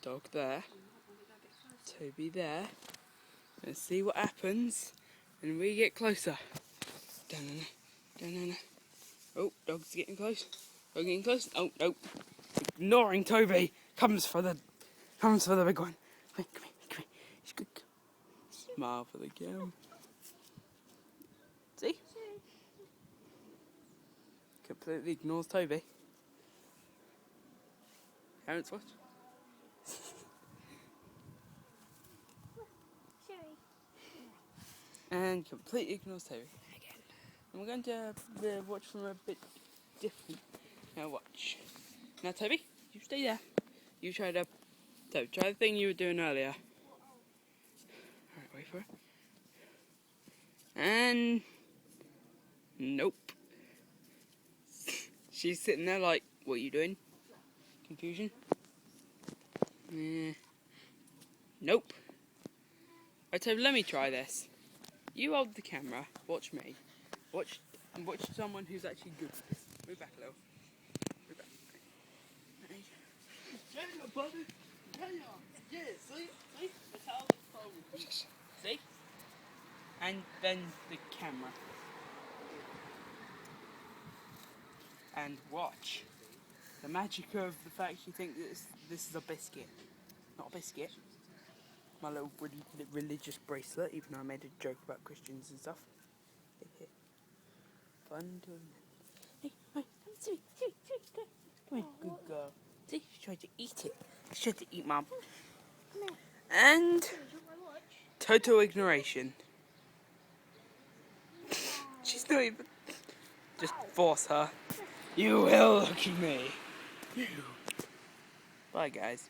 dog there, Toby there. Let's see what happens when we get closer. Oh, dog's getting close. Dog getting close. Oh, no. Ignoring Toby. Comes for the big one. Come here. He's good. Smile for the camera. See? Completely ignores Toby. Parents watch. And completely ignores Toby. Again. And we're going to watch from a bit different. Now watch. Now Toby, you stay there. You try to... Toby, try the thing you were doing earlier. Alright, wait for it. And... Nope. She's sitting there like, what are you doing? Confusion? Nope. Alright, Toby, let me try this. You hold the camera, watch me. Watch someone who's actually good at this. Move back a little. Move back. Yeah, see? That's how the phone works. See? And then the camera. And watch. The magic of the fact you think this is a biscuit. Not a biscuit. My little religious bracelet, even though I made a joke about Christians and stuff. Fun doing it. Hey, see, come here, good girl. See, she's trying to eat it. She's trying to eat Mum. And total ignoration. She's not even. Just force her. You will look at me. You. Bye, guys.